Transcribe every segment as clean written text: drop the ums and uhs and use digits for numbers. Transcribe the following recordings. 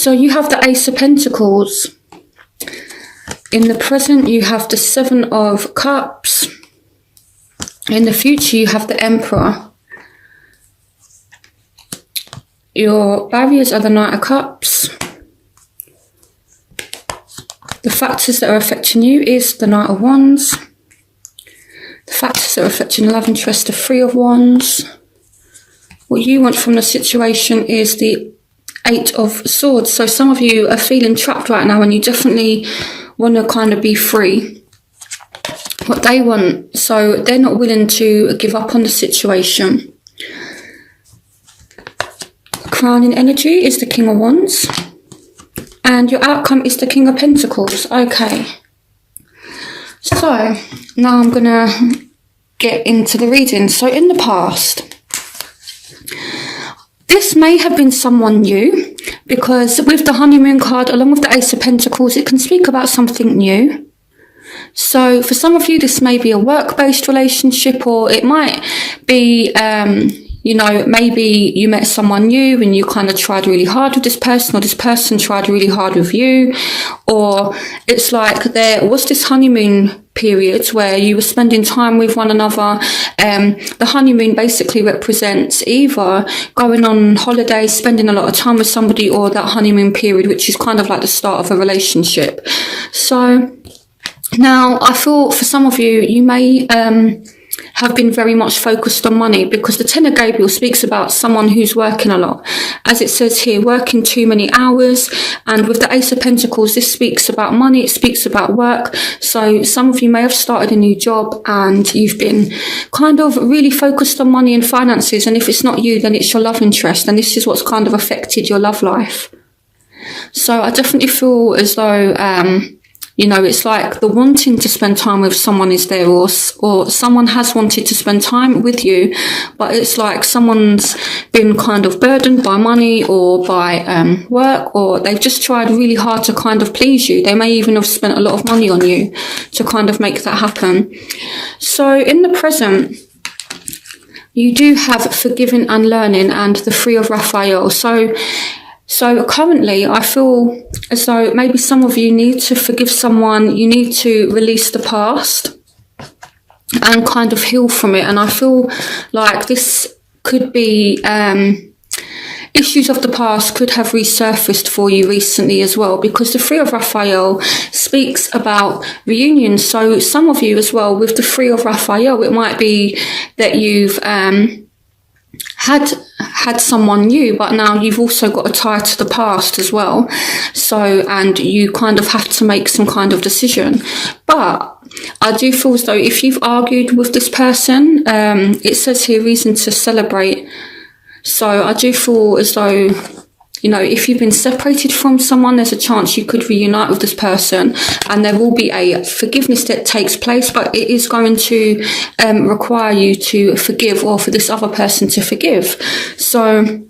So you have the Ace of Pentacles. In the present, you have the Seven of Cups. In the future, you have the Emperor. Your barriers are the Knight of Cups. The factors that are affecting you is the Knight of Wands. The factors that are affecting love interest, the Three of Wands. What you want from the situation is the Eight of Swords. So some of you are feeling trapped right now and you definitely want to kind of be free. What they want, so they're not willing to give up on the situation. Crowning energy is the King of Wands. And your outcome is the King of Pentacles. Okay. So, now I'm going to get into the reading. So, in the past, this may have been someone new, because with the honeymoon card, along with the Ace of Pentacles, it can speak about something new. So, for some of you, this may be a work-based relationship, or it might be, you know, maybe you met someone new and you kind of tried really hard with this person, or this person tried really hard with you, or it's like there was this honeymoon period where you were spending time with one another. The honeymoon basically represents either going on holiday, spending a lot of time with somebody, or that honeymoon period, which is kind of like the start of a relationship. So now I feel for some of you, you may have been very much focused on money, because the Ten of Gabriel speaks about someone who's working a lot. As it says here, working too many hours. And with the Ace of Pentacles, this speaks about money. It speaks about work. So some of you may have started a new job and you've been kind of really focused on money and finances. And if it's not you, then it's your love interest. And this is what's kind of affected your love life. So I definitely feel as though, you know, it's like the wanting to spend time with someone is there, or someone has wanted to spend time with you, but it's like someone's been kind of burdened by money or by work, or they've just tried really hard to kind of please you. They may even have spent a lot of money on you to kind of make that happen. So in the present, you do have forgiving and learning and the Three of Raphael. So currently, I feel as though maybe some of you need to forgive someone. You need to release the past and kind of heal from it. And I feel like this could be issues of the past could have resurfaced for you recently as well, because the Three of Raphael speaks about reunion. So some of you as well, with the Three of Raphael, it might be that you've had someone new, but now you've also got a tie to the past as well. So, and you kind of have to make some kind of decision. But I do feel as though if you've argued with this person, it says here reason to celebrate. So I do feel as though, you know, if you've been separated from someone, there's a chance you could reunite with this person, and there will be a forgiveness that takes place, but it is going to require you to forgive, or for this other person to forgive. So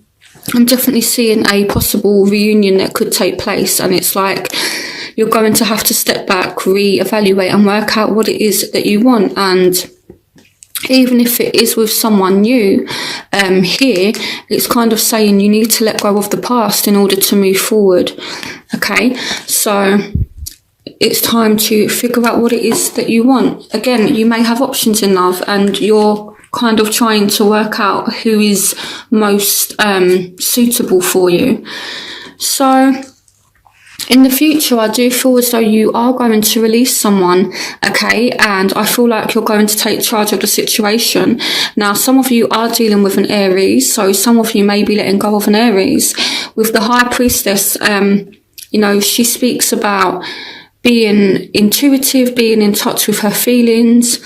I'm definitely seeing a possible reunion that could take place, and it's like you're going to have to step back, re-evaluate and work out what it is that you want. And even if it is with someone new, here, it's kind of saying you need to let go of the past in order to move forward. Okay, so it's time to figure out what it is that you want. Again, you may have options in love, and you're kind of trying to work out who is most suitable for you. So in the future, I do feel as though you are going to release someone, okay? And I feel like you're going to take charge of the situation. Now, some of you are dealing with an Aries, so some of you may be letting go of an Aries. With the High Priestess, you know, she speaks about being intuitive, being in touch with her feelings.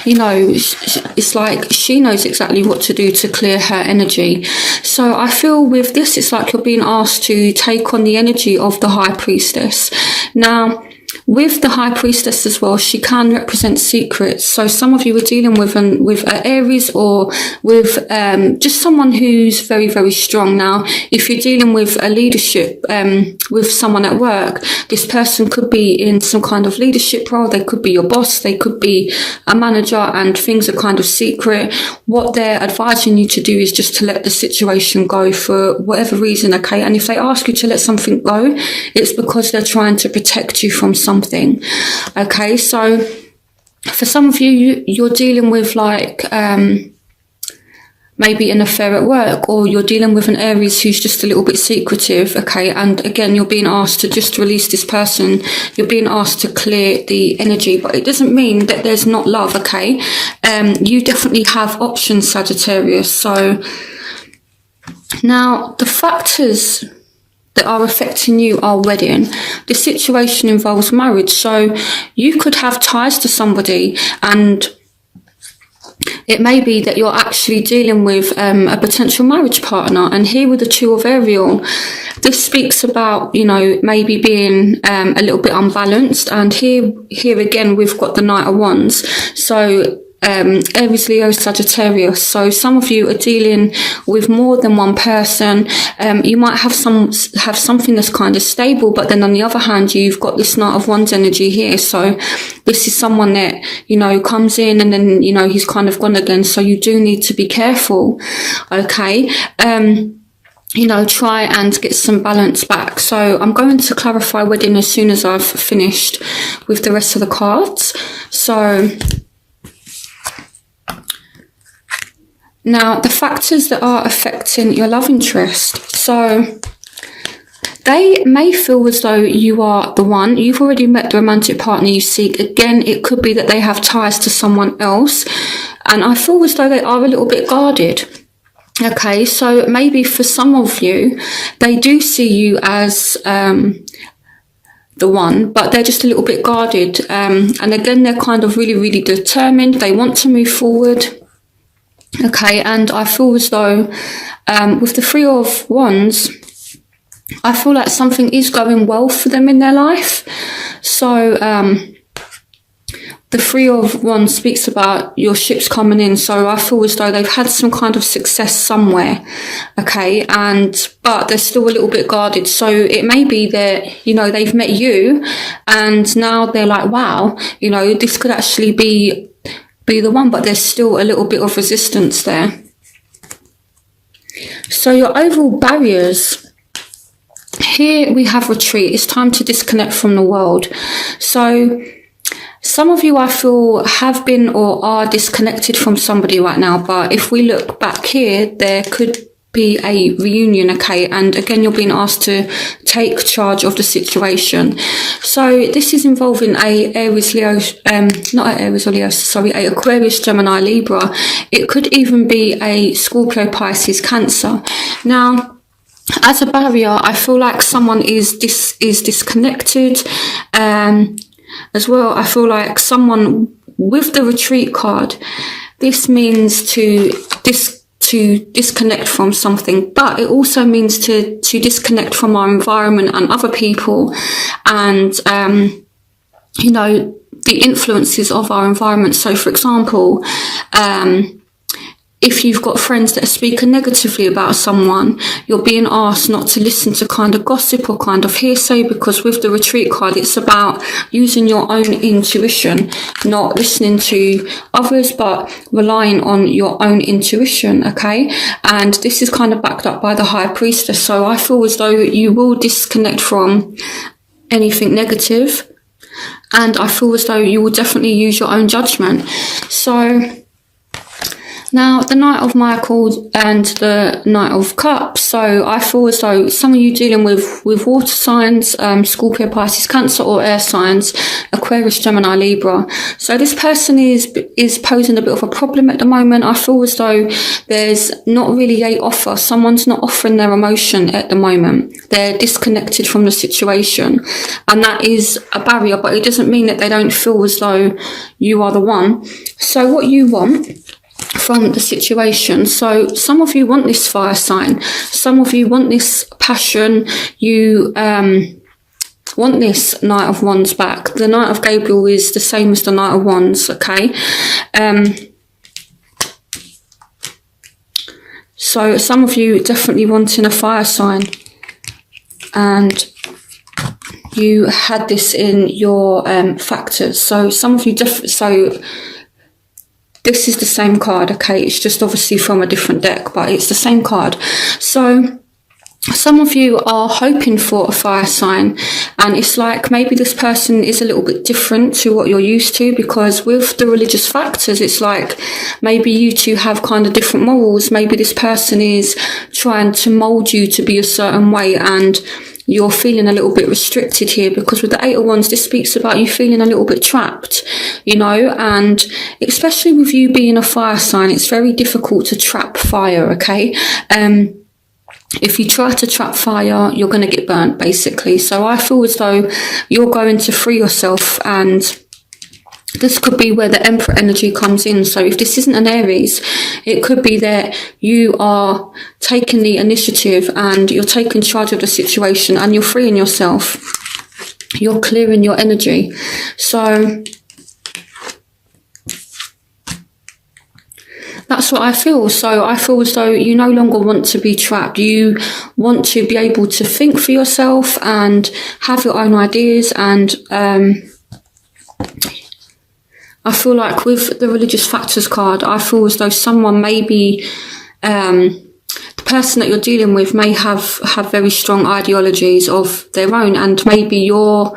You know, it's like she knows exactly what to do to clear her energy. So I feel with this, it's like you're being asked to take on the energy of the High Priestess. Now, with the High Priestess as well, she can represent secrets. So some of you are dealing with an Aries, or with just someone who's very, very strong. Now, if you're dealing with a leadership, with someone at work, this person could be in some kind of leadership role. They could be your boss. They could be a manager, and things are kind of secret. What they're advising you to do is just to let the situation go for whatever reason, okay? And if they ask you to let something go, it's because they're trying to protect you from something, okay? So for some of you, you're dealing with like maybe an affair at work, or you're dealing with an Aries who's just a little bit secretive, okay? And again, you're being asked to just release this person. You're being asked to clear the energy, but it doesn't mean that there's not love, okay? You definitely have options, Sagittarius. So now the factors that are affecting you are wedding. The situation involves marriage. So you could have ties to somebody, and it may be that you're actually dealing with a potential marriage partner. And here with the Two of Ariel, this speaks about, you know, maybe being a little bit unbalanced. And here again, we've got the Knight of Wands. So Aries, Leo, Sagittarius. So some of you are dealing with more than one person. You might have something that's kind of stable, but then on the other hand, you've got this Knight of Wands energy here. So this is someone that, you know, comes in and then, you know, he's kind of gone again. So you do need to be careful, okay? You know, try and get some balance back. So I'm going to clarify wedding as soon as I've finished with the rest of the cards. So now, the factors that are affecting your love interest. So they may feel as though you are the one. You've already met the romantic partner you seek. Again, it could be that they have ties to someone else. And I feel as though they are a little bit guarded. Okay, so maybe for some of you, they do see you as the one, but they're just a little bit guarded. And again, they're kind of really, really determined. They want to move forward. Okay, and I feel as though with the Three of Wands, I feel like something is going well for them in their life. So the Three of Wands speaks about your ships coming in. So I feel as though they've had some kind of success somewhere. Okay, but they're still a little bit guarded. So it may be that, you know, they've met you and now they're like, wow, you know, this could actually be the one, but there's still a little bit of resistance there. So your overall barriers, here we have retreat. It's time to disconnect from the world. So some of you, I feel, have been or are disconnected from somebody right now, but if we look back here, there could be a reunion, okay? And again, you're being asked to take charge of the situation. So this is involving a Aries, Leo, not a Aries or Leo, sorry, a Aquarius, Gemini, Libra. It could even be a Scorpio, Pisces, Cancer. Now, as a barrier, I feel like someone is disconnected. As well, I feel like someone with the retreat card, this means to disconnect from something, but it also means to disconnect from our environment and other people, and you know, the influences of our environment. So for example, if you've got friends that are speaking negatively about someone, you're being asked not to listen to kind of gossip or kind of hearsay, because with the retreat card, it's about using your own intuition, not listening to others, but relying on your own intuition, okay? And this is kind of backed up by the High Priestess. So I feel as though you will disconnect from anything negative, and I feel as though you will definitely use your own judgment. So now, the Knight of Michael and the Knight of Cups. So I feel as though some of you dealing with water signs, Scorpio, Pisces, Cancer, or air signs, Aquarius, Gemini, Libra. So this person is posing a bit of a problem at the moment. I feel as though there's not really a offer. Someone's not offering their emotion at the moment. They're disconnected from the situation. And that is a barrier, but it doesn't mean that they don't feel as though you are the one. So what you want from the situation. So some of you want this fire sign. Some of you want this passion. You want this Knight of Wands back. The Knight of Gabriel is the same as the Knight of Wands, okay? So some of you definitely wanting a fire sign, and you had this in your factors. So some of you so this is the same card, okay? It's just obviously from a different deck, but it's the same card. So some of you are hoping for a fire sign, and it's like maybe this person is a little bit different to what you're used to, because with the religious factors, it's like maybe you two have kind of different morals. Maybe this person is trying to mold you to be a certain way, and you're feeling a little bit restricted here, because with the Eight of Wands, this speaks about you feeling a little bit trapped, you know, and especially with you being a fire sign, it's very difficult to trap fire, okay? If you try to trap fire, you're going to get burnt, basically. So I feel as though you're going to free yourself, and this could be where the Emperor energy comes in. So if this isn't an Aries, it could be that you are taking the initiative and you're taking charge of the situation, and you're freeing yourself. You're clearing your energy. So that's what I feel. So I feel as though you no longer want to be trapped. You want to be able to think for yourself and have your own ideas. And I feel like with the religious factors card, I feel as though someone maybe, the person that you're dealing with may have very strong ideologies of their own, and maybe your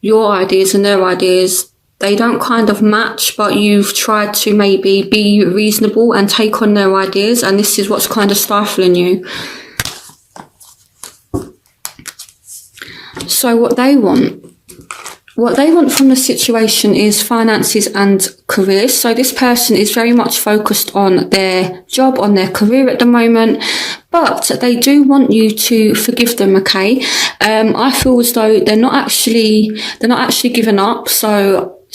ideas and their ideas, they don't kind of match, but you've tried to maybe be reasonable and take on their ideas, and this is what's kind of stifling you. So what they want from the situation is finances and careers. So this person is very much focused on their job, on their career at the moment, but they do want you to forgive them, okay? I feel as though they're not actually giving up.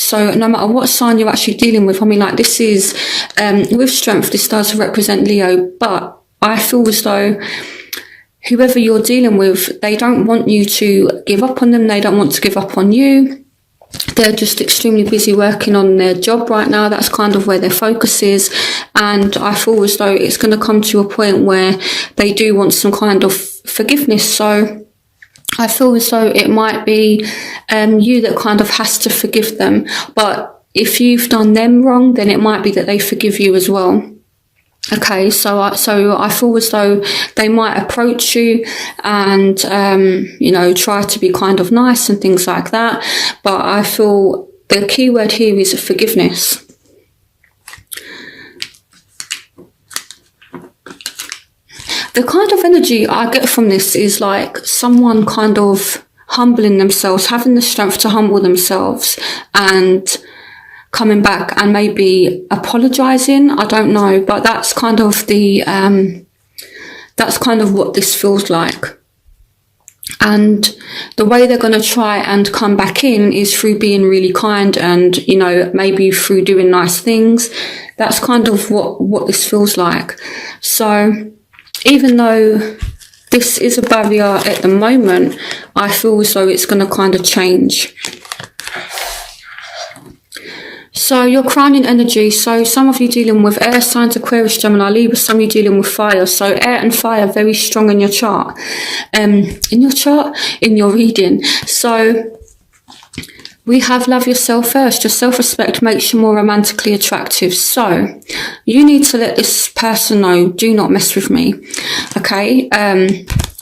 So no matter what sign you're actually dealing with, I mean, like, this is, with strength, this does represent Leo, but I feel as though whoever you're dealing with, they don't want you to give up on them. They don't want to give up on you. They're just extremely busy working on their job right now. That's kind of where their focus is. And I feel as though it's going to come to a point where they do want some kind of forgiveness. So I feel as though it might be you that kind of has to forgive them. But if you've done them wrong, then it might be that they forgive you as well. Okay, so I feel as though they might approach you and, you know, try to be kind of nice and things like that. But I feel the key word here is forgiveness. The kind of energy I get from this is like someone kind of humbling themselves, having the strength to humble themselves and coming back and maybe apologizing. I don't know, but that's kind of that's kind of what this feels like. And the way they're going to try and come back in is through being really kind and, you know, maybe through doing nice things. That's kind of what this feels like. So even though this is a barrier at the moment, I feel as though it's going to kind of change. So your crowning energy, so some of you dealing with air signs, Aquarius, Gemini, Libra, some of you dealing with fire. So air and fire very strong in your chart. In your reading. So we have love yourself first. Your self-respect makes you more romantically attractive. So you need to let this person know, do not mess with me. Okay?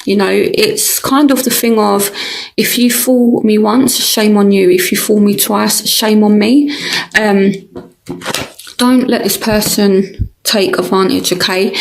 You know, it's kind of the thing of, if you fool me once, shame on you. If you fool me twice, shame on me. Don't let this person take advantage, okay?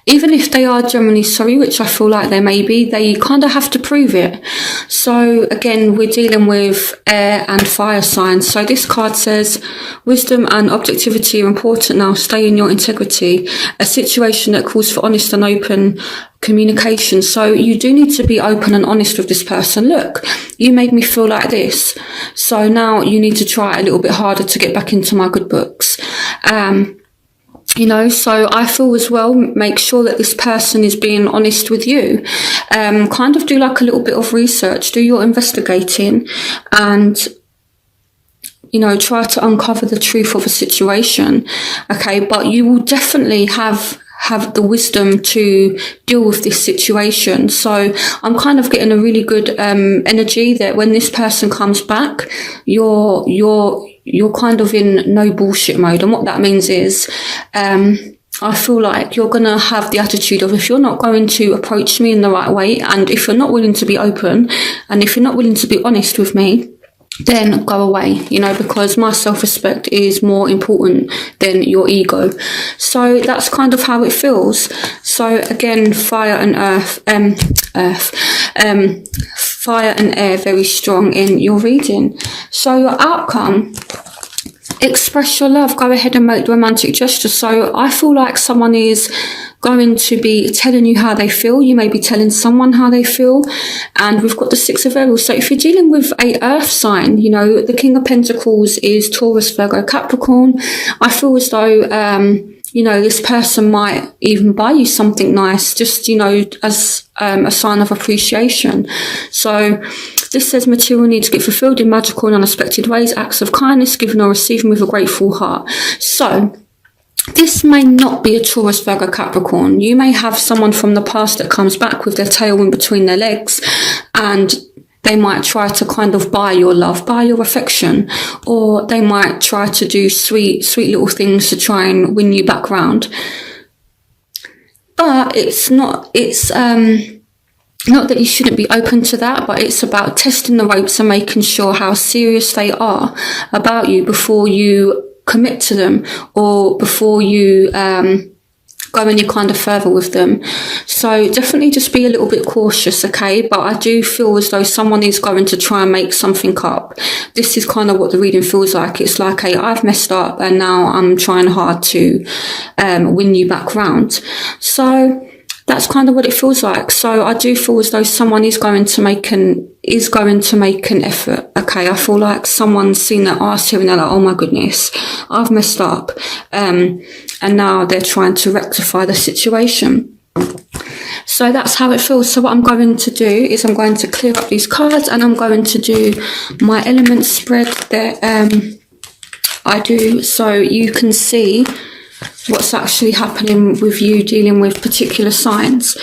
Even if they are genuinely sorry, which I feel like they may be, they kind of have to prove it. So again, we're dealing with air and fire signs. So this card says, wisdom and objectivity are important now. Stay in your integrity. A situation that calls for honest and open communication. So you do need to be open and honest with this person. Look, you made me feel like this. So now you need to try a little bit harder to get back into my good books. You know, so I feel as well, make sure that this person is being honest with you. Kind of do like a little bit of research, do your investigating, and, you know, try to uncover the truth of a situation. Okay, but you will definitely have the wisdom to deal with this situation. So I'm kind of getting a really good energy that when this person comes back, you're kind of in no bullshit mode. And what that means is, I feel like you're going to have the attitude of, if you're not going to approach me in the right way, and if you're not willing to be open, and if you're not willing to be honest with me, then go away, you know, because my self-respect is more important than your ego. So that's kind of how it feels. So again, fire and fire and air, very strong in your reading. So your outcome, express your love, go ahead and make the romantic gesture. So I feel like someone is going to be telling you how they feel. You may be telling someone how they feel. And we've got the Six of Beryls. So if you're dealing with a earth sign, you know, the King of Pentacles is Taurus, Virgo, Capricorn. I feel as though, you know, this person might even buy you something nice, just, you know, as a sign of appreciation. So this says material needs get fulfilled in magical and unexpected ways, acts of kindness given or receiving with a grateful heart. So this may not be a Taurus, Virgo, Capricorn. You may have someone from the past that comes back with their tail in between their legs, and they might try to kind of buy your love, buy your affection, or they might try to do sweet little things to try and win you back round. But it's not that you shouldn't be open to that, but it's about testing the ropes and making sure how serious they are about you before you commit to them, or before you go any kind of further with them. So definitely just be a little bit cautious, okay? But I do feel as though someone is going to try and make something up. This is kind of what the reading feels like. It's like, hey, I've messed up and now I'm trying hard to win you back round. So that's kind of what it feels like. So I do feel as though someone is going to make an effort. Okay, I feel like someone's seen their arse here and they're like, oh my goodness, I've messed up. And now they're trying to rectify the situation. So that's how it feels. So what I'm going to do is I'm going to clear up these cards, and I'm going to do my element spread that I do, so you can see what's actually happening with you dealing with particular signs.